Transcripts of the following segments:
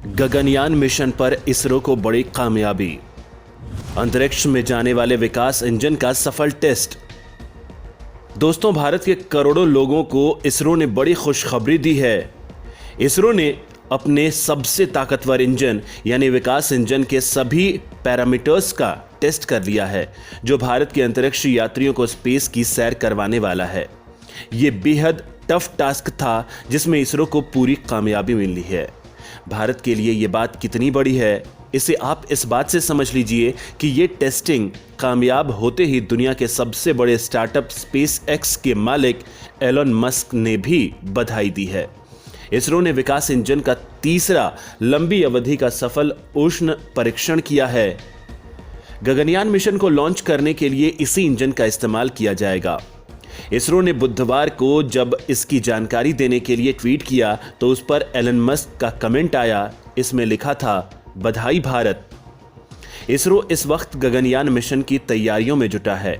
Gaganyaan mission पर इसरो को बड़ी कामयाबी। अंतरिक्ष में जाने वाले विकास इंजन का सफल टेस्ट। दोस्तों, भारत के करोड़ों लोगों को इसरो ने बड़ी खुशखबरी दी है। इसरो ने अपने सबसे ताकतवर इंजन यानी विकास इंजन के सभी पैरामीटर्स का टेस्ट कर लिया है, जो भारत के अंतरिक्ष यात्रियों को स्पेस की सैर करवाने वाला है। यह बेहद टफ टास्क था जिसमें इसरो को पूरी कामयाबी मिली है। भारत के लिए यह बात कितनी बड़ी है, इसे आप इस बात से समझ लीजिए कि ये टेस्टिंग कामयाब होते ही दुनिया के सबसे बड़े स्टार्टअप स्पेस एक्स के मालिक एलन मस्क ने भी बधाई दी है। इसरो ने विकास इंजन का तीसरा लंबी अवधि का सफल उष्ण परीक्षण किया है। गगनयान मिशन को लॉन्च करने के लिए इसी इंजन का इस्तेमाल किया जाएगा। इसरो ने बुधवार को जब इसकी जानकारी देने के लिए ट्वीट किया तो उस पर एलन मस्क का कमेंट आया। इसमें लिखा था, बधाई भारत। इसरो इस वक्त गगनयान मिशन की तैयारियों में जुटा है।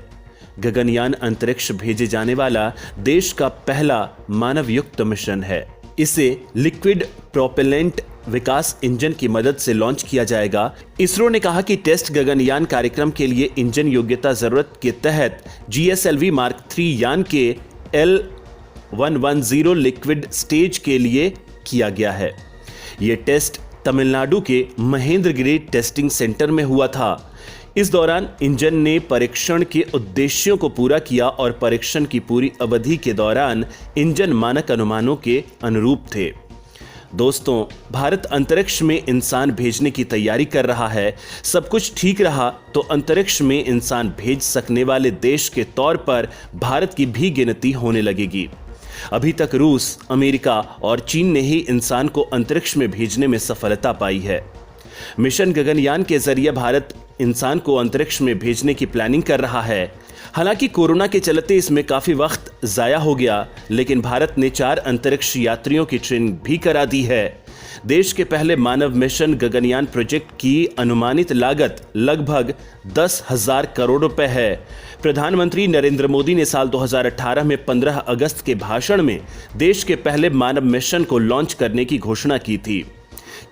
गगनयान अंतरिक्ष भेजे जाने वाला देश का पहला मानव युक्त मिशन है। इसे लिक्विड प्रोपेलेंट विकास इंजन की मदद से लॉन्च किया जाएगा। इसरो ने कहा कि टेस्ट गगनयान कार्यक्रम के लिए इंजन योग्यता जरूरत के तहत GSLV Mark 3 यान के L110 लिक्विड स्टेज के लिए किया गया है। यह टेस्ट तमिलनाडु के महेंद्रगिरी टेस्टिंग सेंटर में हुआ था। इस दौरान इंजन ने परीक्षण के उद्देश्यों को पूरा किया और परीक्षण की पूरी अवधि के दौरान इंजन मानक अनुमानों के अनुरूप थे। दोस्तों, भारत अंतरिक्ष में इंसान भेजने की तैयारी कर रहा है। सब कुछ ठीक रहा तो अंतरिक्ष में इंसान भेज सकने वाले देश के तौर पर भारत की भी गिनती होने लगेगी। अभी तक रूस, अमेरिका और चीन ने ही इंसान को अंतरिक्ष में भेजने में सफलता पाई है। मिशन गगनयान के जरिए भारत इंसान को अंतरिक्ष में भेजने की प्लानिंग कर रहा है। हालांकि कोरोना के चलते इसमें काफी वक्त जाया हो गया, लेकिन भारत ने 4 अंतरिक्ष यात्रियों की ट्रेनिंग भी करा दी है। देश के पहले मानव मिशन गगनयान प्रोजेक्ट की अनुमानित लागत लगभग 10,000 करोड़ रुपए है। प्रधानमंत्री नरेंद्र मोदी ने साल 2018 में 15 अगस्त के भाषण में देश के पहले मानव मिशन को लॉन्च करने की घोषणा की थी।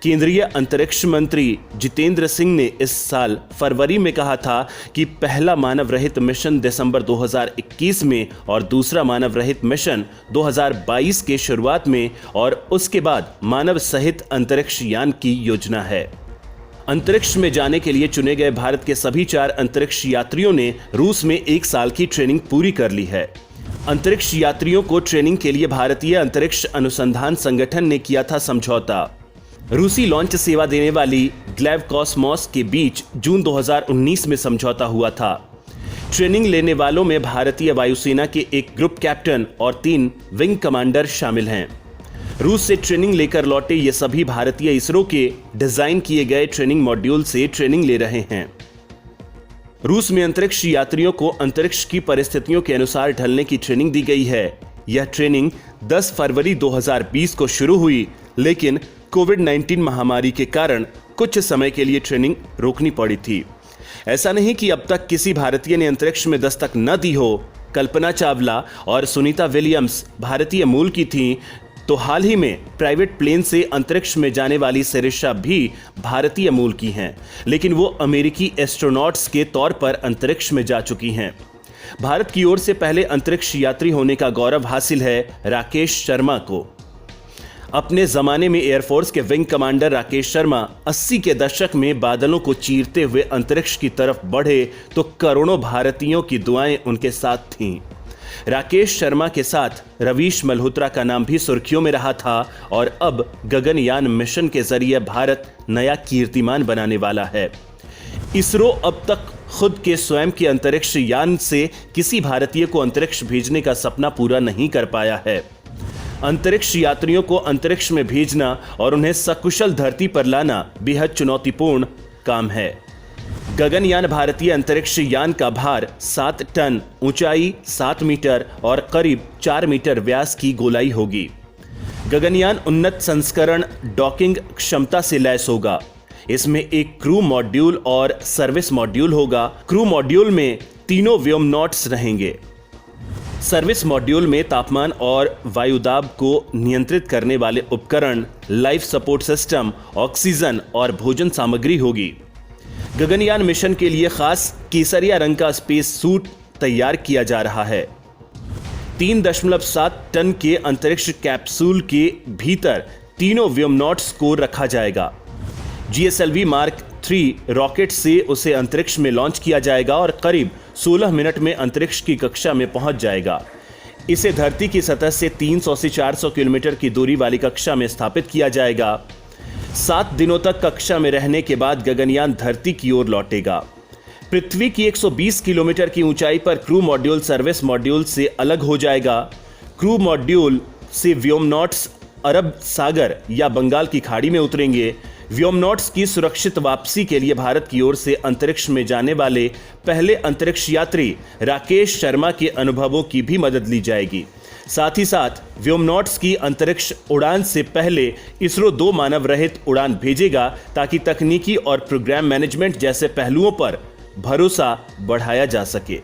केंद्रीय अंतरिक्ष मंत्री जितेंद्र सिंह ने इस साल फरवरी में कहा था कि पहला मानव रहित मिशन दिसंबर 2021 में और दूसरा मानव रहित मिशन 2022 के शुरुआत में और उसके बाद मानव सहित अंतरिक्ष यान की योजना है। अंतरिक्ष में जाने के लिए चुने गए भारत के सभी 4 अंतरिक्ष यात्रियों ने रूस में 1 साल की ट्रेनिंग पूरी कर ली है। अंतरिक्ष यात्रियों को ट्रेनिंग के लिए भारतीय अंतरिक्ष अनुसंधान संगठन ने किया था समझौता। रूसी लॉन्च सेवा देने वाली ग्लेव कॉस्मोस के बीच जून 2019 में समझौता हुआ था। ट्रेनिंग लेने वालों में भारतीय वायुसेना के एक ग्रुप कैप्टन और 3 विंग कमांडर शामिल हैं। रूस से ट्रेनिंग लेकर लौटे ये सभी भारतीय इसरो के डिजाइन किए गए ट्रेनिंग मॉड्यूल से ट्रेनिंग ले रहे हैं। रूस में अंतरिक्ष यात्रियों को अंतरिक्ष की परिस्थितियों के अनुसार ढलने की ट्रेनिंग दी गई है। यह ट्रेनिंग 10 फरवरी 2020 को शुरू हुई, लेकिन कोविड-19 महामारी के कारण कुछ समय के लिए ट्रेनिंग रोकनी पड़ी थी। ऐसा नहीं कि अब तक किसी भारतीय ने अंतरिक्ष में दस्तक न दी हो। कल्पना चावला और सुनीता विलियम्स भारतीय मूल की थीं, तो हाल ही में प्राइवेट प्लेन से अंतरिक्ष में जाने वाली सेरिशा भी भारतीय मूल की हैं, लेकिन वो अमेरिकी एस्ट्रोनॉट्स के तौर पर अंतरिक्ष में जा चुकी हैं। भारत की ओर से पहले अंतरिक्ष यात्री होने का गौरव हासिल है राकेश शर्मा को। अपने जमाने में एयरफोर्स के विंग कमांडर राकेश शर्मा 80 के दशक में बादलों को चीरते हुए अंतरिक्ष की तरफ बढ़े तो करोड़ों भारतीयों की दुआएं उनके साथ थीं। राकेश शर्मा के साथ रवीश मल्होत्रा का नाम भी सुर्खियों में रहा था और अब गगनयान मिशन के जरिए भारत नया कीर्तिमान बनाने वाला है। इसरो अब तक खुद के स्वयं के अंतरिक्ष यान से किसी भारतीय को अंतरिक्ष भेजने का सपना पूरा नहीं कर पाया है। अंतरिक्ष यात्रियों को अंतरिक्ष में भेजना और उन्हें सकुशल धरती पर लाना बेहद चुनौतीपूर्ण काम है। गगनयान भारतीय अंतरिक्ष यान का भार 7 टन, ऊंचाई 7 मीटर और करीब 4 मीटर व्यास की गोलाई होगी। गगनयान उन्नत संस्करण डॉकिंग क्षमता से लैस होगा। इसमें एक क्रू मॉड्यूल और सर्विस मॉड्यूल होगा। क्रू मॉड्यूल में तीनों व्योमनॉट्स रहेंगे। सर्विस मॉड्यूल में तापमान और वायुदाब को नियंत्रित करने वाले उपकरण, लाइफ सपोर्ट सिस्टम, ऑक्सीजन और भोजन सामग्री होगी। गगनयान मिशन के लिए खास केसरिया रंग का स्पेस सूट तैयार किया जा रहा है। 3.7 टन के अंतरिक्ष कैप्सूल के भीतर तीनों व्योमनॉट्स को रखा जाएगा। GSLV Mark 3 रॉकेट से उसे अंतरिक्ष में लॉन्च किया जाएगा और करीब 16 मिनट में अंतरिक्ष की कक्षा में पहुंच जाएगा। इसे धरती की सतह से 300 से 400 किलोमीटर की दूरी वाली कक्षा में स्थापित किया जाएगा। 7 दिनों तक कक्षा में रहने के बाद गगनयान धरती की ओर लौटेगा। पृथ्वी की 120 किलोमीटर की ऊंचाई पर क्रू मॉड्यूल सर्विस मॉड्यूल से अलग हो जाएगा। क्रू मॉड्यूल से व्योमनॉट्स अरब सागर या बंगाल की खाड़ी में उतरेंगे। व्योमनॉट्स की सुरक्षित वापसी के लिए भारत की ओर से अंतरिक्ष में जाने वाले पहले अंतरिक्ष यात्री राकेश शर्मा के अनुभवों की भी मदद ली जाएगी। साथ ही साथ व्योमनॉट्स की अंतरिक्ष उड़ान से पहले इसरो 2 मानव रहित उड़ान भेजेगा ताकि तकनीकी और प्रोग्राम मैनेजमेंट जैसे पहलुओं पर भरोसा बढ़ाया जा सके।